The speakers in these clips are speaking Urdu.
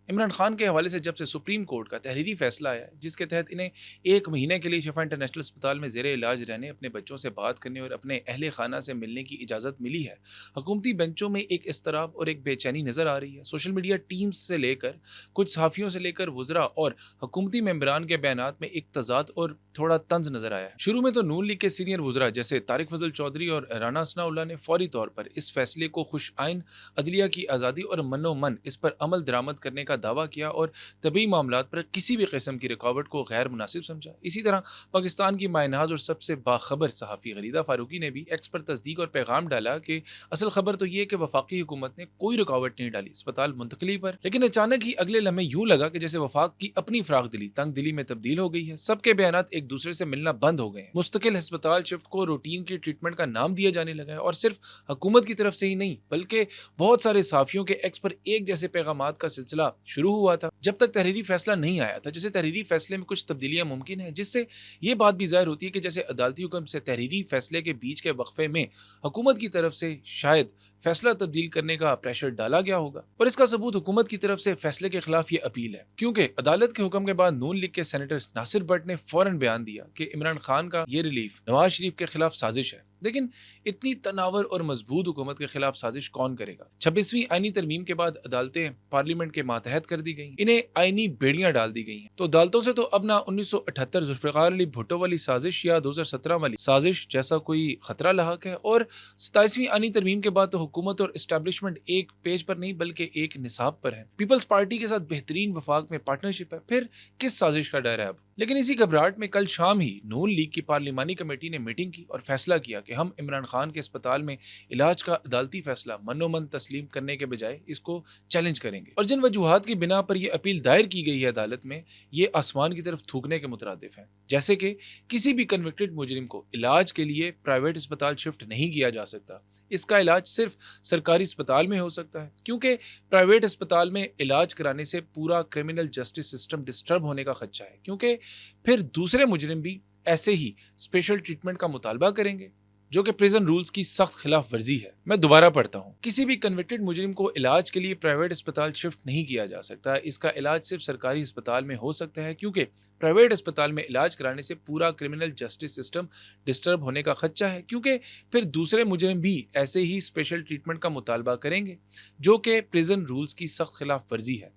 عمران خان کے حوالے سے جب سے سپریم کورٹ کا تحریری فیصلہ آیا ہے جس کے تحت انہیں 1 مہینے کے لیے شفا انٹرنیشنل اسپتال میں زیر علاج رہنے، اپنے بچوں سے بات کرنے اور اپنے اہل خانہ سے ملنے کی اجازت ملی ہے، حکومتی بینچوں میں ایک اضطراب اور ایک بے چینی نظر آ رہی ہے۔ سوشل میڈیا ٹیمز سے لے کر کچھ صحافیوں سے لے کر وزراء اور حکومتی ممبران کے بیانات میں ایک تضاد اور تھوڑا طنز نظر آیا ہے۔ شروع میں تو نون لیگ کے سینئر وزراء جیسے طارق فضل چودھری اور رانا ثناءاللہ نے فوری طور پر اس فیصلے کو خوش آئین، عدلیہ کی آزادی اور من و من اس پر عمل درآمد کرنے کا دعویٰ کیا اور طبی معاملات پر کسی بھی قسم کی رکاوٹ کو غیر مناسب سمجھا۔ اسی طرح پاکستان کی مائع ناز اور سب سے باخبر صحافی غریدہ فاروقی نے بھی ایکس پر تصدیق اور پیغام ڈالا کہ اصل خبر تو یہ ہے کہ وفاقی حکومت نے کوئی رکاوٹ نہیں ڈالی اسپتال منتقلی پر، لیکن اچانک ہی اگلے لمحے یوں لگا کہ جیسے وفاق کی اپنی فراخ دلی تنگ دلی میں تبدیل ہو گئی ہے۔ سب کے بیانات ایک دوسرے سے ملنا بند ہو گئے ہیں، مستقل ہسپتال شفٹ کو روٹین کی ٹریٹمنٹ کا نام دیا جانے لگا ہے، اور صرف حکومت کی طرف سے ہی نہیں بلکہ بہت سارے صحافیوں کے ایکس پر ایک جیسے پیغامات کا سلسلہ شروع ہوا تھا جب تک تحریری فیصلہ نہیں آیا تھا۔ جیسے تحریری فیصلے میں کچھ تبدیلیاں ممکن ہیں، جس سے یہ بات بھی ظاہر ہوتی ہے کہ جیسے عدالتی حکم سے تحریری فیصلے کے بیچ کے وقفے میں حکومت کی طرف سے شاید فیصلہ تبدیل کرنے کا پریشر ڈالا گیا ہوگا، اور اس کا ثبوت حکومت کی طرف سے فیصلے کے خلاف یہ اپیل ہے، کیونکہ عدالت کے حکم کے بعد نون لیگ کے سینیٹر ناصر بٹ نے فوراً بیان دیا کہ عمران خان کا یہ ریلیف نواز شریف کے خلاف سازش ہے۔ لیکن اتنی تناور اور مضبوط حکومت کے خلاف سازش کون کرے گا؟ 26ویں آئینی ترمیم کے بعد عدالتیں پارلیمنٹ کے ماتحت کر دی گئیں، انہیں آئینی بیڑیاں ڈال دی گئی ہیں، تو عدالتوں سے تو اب نہ 1978 ذوالفقار علی بھٹو والی سازش یا 2017 والی سازش جیسا کوئی خطرہ لاحق ہے، اور 27ویں آئینی ترمیم کے بعد تو حکومت اور اسٹیبلشمنٹ ایک پیج پر نہیں بلکہ ایک نصاب پر ہے۔ پیپلز پارٹی کے ساتھ بہترین وفاق میں پارٹنرشپ ہے، پھر کس سازش کا ڈر ہے اب؟ لیکن اسی گھبراہٹ میں کل شام ہی نون لیگ کی پارلیمانی کمیٹی نے میٹنگ کی اور فیصلہ کیا کہ ہم عمران خان کے اسپتال میں علاج کا عدالتی فیصلہ من و من تسلیم کرنے کے بجائے اس کو چیلنج کریں گے، اور جن وجوہات کی بنا پر یہ اپیل دائر کی گئی ہے عدالت میں، یہ آسمان کی طرف تھوکنے کے مترادف ہیں، جیسے کہ کسی بھی کنوکٹڈ مجرم کو علاج کے لیے پرائیویٹ اسپتال شفٹ نہیں کیا جا سکتا، اس کا علاج صرف سرکاری اسپتال میں ہو سکتا ہے، کیونکہ پرائیویٹ اسپتال میں علاج کرانے سے پورا کرمنل جسٹس سسٹم ڈسٹرب ہونے کا خدشہ ہے، کیونکہ پھر دوسرے مجرم بھی ایسے ہی اسپیشل ٹریٹمنٹ کا مطالبہ کریں گے، جو کہ پریزن رولز کی سخت خلاف ورزی ہے۔ میں دوبارہ پڑھتا ہوں، کسی بھی کنوکٹڈ مجرم کو علاج کے لیے پرائیویٹ اسپتال شفٹ نہیں کیا جا سکتا، اس کا علاج صرف سرکاری اسپتال میں ہو سکتا ہے، کیونکہ پرائیویٹ اسپتال میں علاج کرانے سے پورا کرمنل جسٹس سسٹم ڈسٹرب ہونے کا خدشہ ہے، کیونکہ پھر دوسرے مجرم بھی ایسے ہی اسپیشل ٹریٹمنٹ کا مطالبہ کریں گے، جو کہ پریزن رولز کی سخت خلاف ورزی ہے۔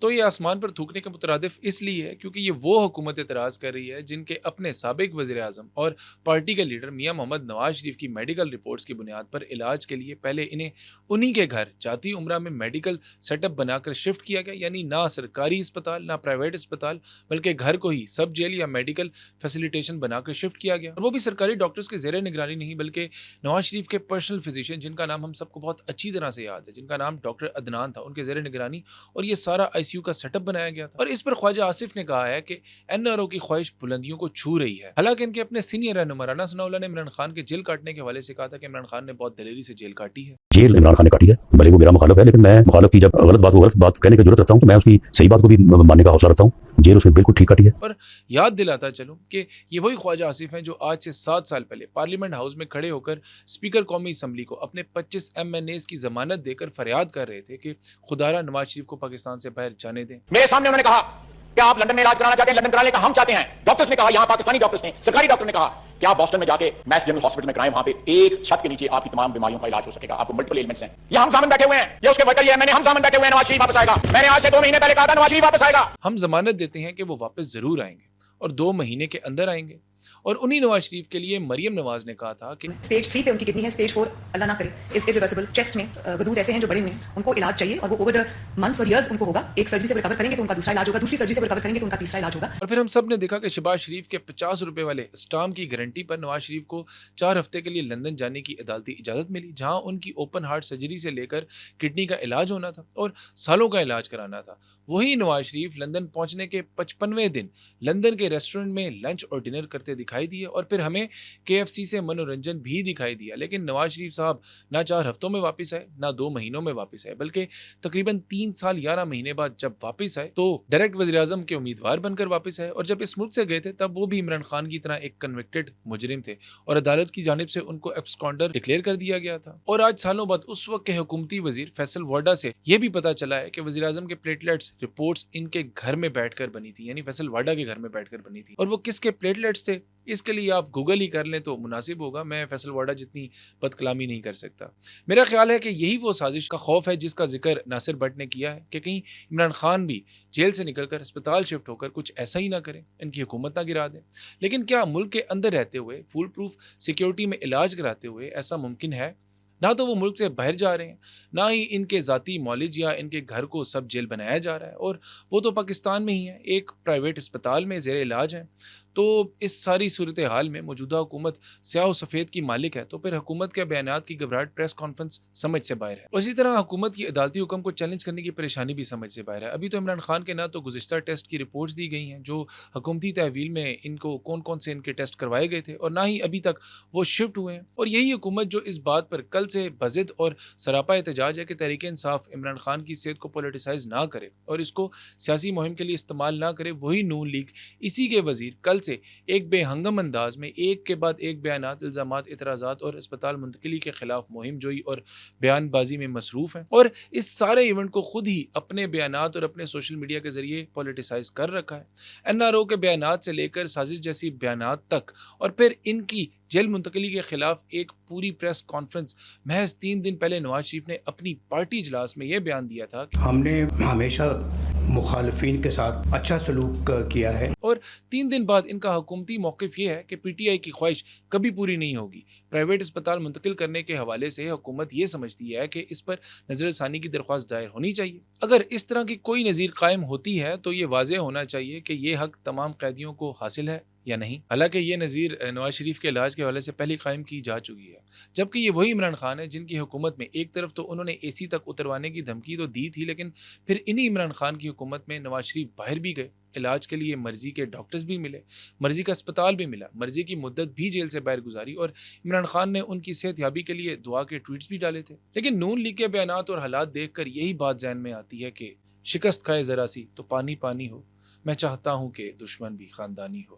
تو یہ آسمان پر تھوکنے کے مترادف اس لیے ہے کیونکہ یہ وہ حکومت اعتراض کر رہی ہے جن کے اپنے سابق وزیر اعظم اور پارٹی کے لیڈر میاں محمد نواز شریف کی میڈیکل رپورٹس کی بنیاد پر علاج کے لیے پہلے انہیں انہی کے گھر جاتی عمرہ میں میڈیکل سیٹ اپ بنا کر شفٹ کیا گیا، یعنی نہ سرکاری اسپتال نہ پرائیویٹ اسپتال بلکہ گھر کو ہی سب جیل یا میڈیکل فیسیلیٹیشن بنا کر شفٹ کیا گیا، اور وہ بھی سرکاری ڈاکٹرز کے زیر نگرانی نہیں بلکہ نواز شریف کے پرسنل فزیشین جن کا نام ہم سب کو بہت اچھی طرح سے یاد ہے، جن کا نام ڈاکٹر عدنان تھا، ان کے زیر نگرانی، اور یہ سارا آئی سی یو کا سیٹ اپ بنایا گیا تھا۔ اور اس پر خواجہ آصف نے کہا ہے کہ این آر او کی خواہش بلندیوں کو چھو رہی ہے، حالانکہ ان کے اپنے سینئر رہنما رانا ثناءاللہ نے عمران خان کے جیل کاٹنے کے حوالے سے کہا تھا کہ عمران خان نے بہت دلیری سے جیل کاٹی ہے۔ جیل عمران خان نے کاٹی ہے، بھلے وہ میرا مخالف ہے، لیکن میں مخالف کی جب غلط بات کو غلط بات کہنے کی ضرورت رکھتا ہوں تو میں اس کی صحیح بات کو بھی ماننے کا حوصلہ رکھتا ہوں۔ جیل اس نے بالکل ٹھیک کاٹی ہے۔ اور یاد دلاتا چلوں کہ یہ وہی خواجہ آصف ہیں جو آج سے 7 سال پہلے پارلیمنٹ ہاؤس میں کھڑے ہو کر اسپیکر قومی اسمبلی کو اپنے 25 ایم این ایز کی ضمانت دے کر فریاد کر رہے تھے کہ خدارا نواز شریف کو پاکستان سے باہر جانے دیں۔ میرے سامنے انہوں نے کہا کہ آپ لندن میں علاج کرانا چاہتے ہیں، لندن کرانے کا ہم چاہتے ہیں۔ ڈاکٹرز نے کہا، یہاں پاکستانی ڈاکٹرز نے، سرکاری ڈاکٹر نے کہا کہ آپ بوسٹن میں جا کے میس جنرل ہاسپٹل میں کرائیں، وہاں پہ ایک چھت کے نیچے آپ کی تمام بیماریوں کا علاج ہو سکے گا، آپ کو ملٹیپل ایلمنٹس ہیں۔ یہ ہم ضامن بیٹھے ہوئے ہیں، یہ اس کے ورکر، یہ میں نے ہم ضامن بیٹھے ہوئے ہیں، نواز شریف واپس آئے گا۔ میں نے آج سے 2 مہینے پہلے کہا تھا نواز شریف واپس آئے گا۔ ہم ضمانت دیتے ہیں کہ وہ واپس ضرور آئیں گے اور 2 مہینے کے اندر آئیں گے، اور انہی نواز شریف کے لیے مریم نواز نے کہا تھا کہ اسٹیج 3 پہ ان کی کڈنی ہے، اسٹیج 4 اللہ نہ کرے از irreversible، چیسٹ میں غدود ایسے ہیں جو بڑے ہوئے ہیں، ان کو علاج چاہیے اور وہ اوور دا منتھس اور ایئرز ان کو ہوگا۔ ایک سرجری سے ریکور کریں گے تو ان کا دوسرا علاج ہوگا، دوسری سرجری سے ریکور کریں گے تو ان کا تیسرا علاج ہوگا۔ اور پھر ہم سب نے دیکھا کہ شہباز شریف کے 50 روپے والے اسٹامپ کی گارنٹی پر نواز شریف کو 4 ہفتے کے لیے لندن جانے کی عدالتی اجازت ملی، جہاں ان کی اوپن ہارٹ سرجری سے لے کر کڈنی کا علاج ہونا تھا اور سالوں کا علاج کرانا تھا۔ وہی نواز شریف لندن پہنچنے کے 55ویں دن لندن کے ریسٹورنٹ میں لنچ اور ڈنر کرتے دکھائی دی ہے اور پھر ہمیں KFC سے منورنجن بھی دکھائی دیا. لیکن نواز شریف صاحب نہ 4 ہفتوں میں واپس آئے نہ 2 مہینوں میں واپس آئے, بلکہ تقریباً 3 سال 11 مہینے بعد جب واپس آئے تو ڈائریکٹ وزیر اعظم کے امیدوار بن کر واپس آئے. اور جب اس ملک سے گئے تھے تب وہ بھی عمران خان کی طرح ایک کنوکٹڈ مجرم تھے اور عدالت کی جانب سے ان کو ایبسکانڈر ڈکلیئر کر دیا گیا تھا. اور آج سالوں بعد اس وقت کے حکومتی وزیر فیصل وارڈا سے یہ بھی پتا چلا ہے کہ وزیر اعظم کے پلیٹلیٹس رپورٹس ان کے گھر میں بیٹھ کر بنی تھی, یعنی فیصل وارڈا کے گھر میں بیٹھ کر بنی تھی. اور وہ کس کے پلیٹلیٹس تھے اس کے لیے آپ گوگل ہی کر لیں تو مناسب ہوگا. میں فیصل وارڈا جتنی بد کلامی نہیں کر سکتا. میرا خیال ہے کہ یہی وہ سازش کا خوف ہے جس کا ذکر ناصر بٹ نے کیا ہے کہ کہیں عمران خان بھی جیل سے نکل کر اسپتال شفٹ ہو کر کچھ ایسا ہی نہ کریں, ان کی حکومت نہ گرا دیں. لیکن کیا ملک کے اندر رہتے ہوئے فول پروف سیکیورٹی میں علاج کراتے ہوئے ایسا ممکن ہے؟ نہ تو وہ ملک سے باہر جا رہے ہیں, نہ ہی ان کے ذاتی معالج یا ان کے گھر کو سب جیل بنایا جا رہا ہے, اور وہ تو پاکستان میں ہی ہیں, ایک پرائیویٹ اسپتال میں زیر علاج ہیں. تو اس ساری صورتحال میں موجودہ حکومت سیاہ و سفید کی مالک ہے, تو پھر حکومت کے بیانات کی گھبراہٹ پریس کانفرنس سمجھ سے باہر ہے. اسی طرح حکومت کی عدالتی حکم کو چیلنج کرنے کی پریشانی بھی سمجھ سے باہر ہے. ابھی تو عمران خان کے نہ تو گزشتہ ٹیسٹ کی رپورٹس دی گئی ہیں جو حکومتی تحویل میں ان کو کون کون سے ان کے ٹیسٹ کروائے گئے تھے, اور نہ ہی ابھی تک وہ شفٹ ہوئے ہیں. اور یہی حکومت جو اس بات پر کل سے بضد اور سراپا احتجاج ہے کہ تحریک انصاف عمران خان کی صحت کو پولیٹیسائز نہ کرے اور اس کو سیاسی مہم کے لیے استعمال نہ کرے, وہی نون لیگ اسی کے وزیر کل سے ایک بے ہنگم انداز میں ایک کے بعد ایک بیانات, الزامات, اعتراضات اور اسپتال منتقلی کے خلاف مہم جوئی اور بیان بازی میں مصروف ہیں. اور اس سارے ایونٹ کو خود ہی اپنے بیانات اور اپنے سوشل میڈیا کے ذریعے پولیٹیسائز کر رکھا ہے. NRO کے بیانات سے لے کر سازش جیسی بیانات تک, اور پھر ان کی جیل منتقلی کے خلاف ایک پوری پریس کانفرنس. محض 3 دن پہلے نواز شریف نے اپنی پارٹی اجلاس میں یہ بیان دیا تھا کہ ہم نے ہمیشہ مخالفین کے ساتھ اچھا سلوک کیا ہے, اور 3 دن بعد ان کا حکومتی موقف یہ ہے کہ PTI کی خواہش کبھی پوری نہیں ہوگی. پرائیویٹ اسپتال منتقل کرنے کے حوالے سے حکومت یہ سمجھتی ہے کہ اس پر نظر ثانی کی درخواست دائر ہونی چاہیے. اگر اس طرح کی کوئی نظیر قائم ہوتی ہے تو یہ واضح ہونا چاہیے کہ یہ حق تمام قیدیوں کو حاصل ہے یا نہیں. حالانکہ یہ نظیر نواز شریف کے علاج کے حوالے سے پہلے قائم کی جا چکی ہے, جبکہ یہ وہی عمران خان ہے جن کی حکومت میں ایک طرف تو انہوں نے AC تک اتروانے کی دھمکی تو دی تھی, لیکن پھر انہی عمران خان کی حکومت میں نواز شریف باہر بھی گئے, علاج کے لیے مرضی کے ڈاکٹرز بھی ملے, مرضی کا اسپتال بھی ملا, مرضی کی مدت بھی جیل سے باہر گزاری, اور عمران خان نے ان کی صحت یابی کے لیے دعا کے ٹویٹس بھی ڈالے تھے. لیکن نون لیگ کے بیانات اور حالات دیکھ کر یہی بات ذہن میں آتی ہے کہ شکست کھائے ذرا سی تو پانی پانی ہو, میں چاہتا ہوں کہ دشمن بھی خاندانی ہو.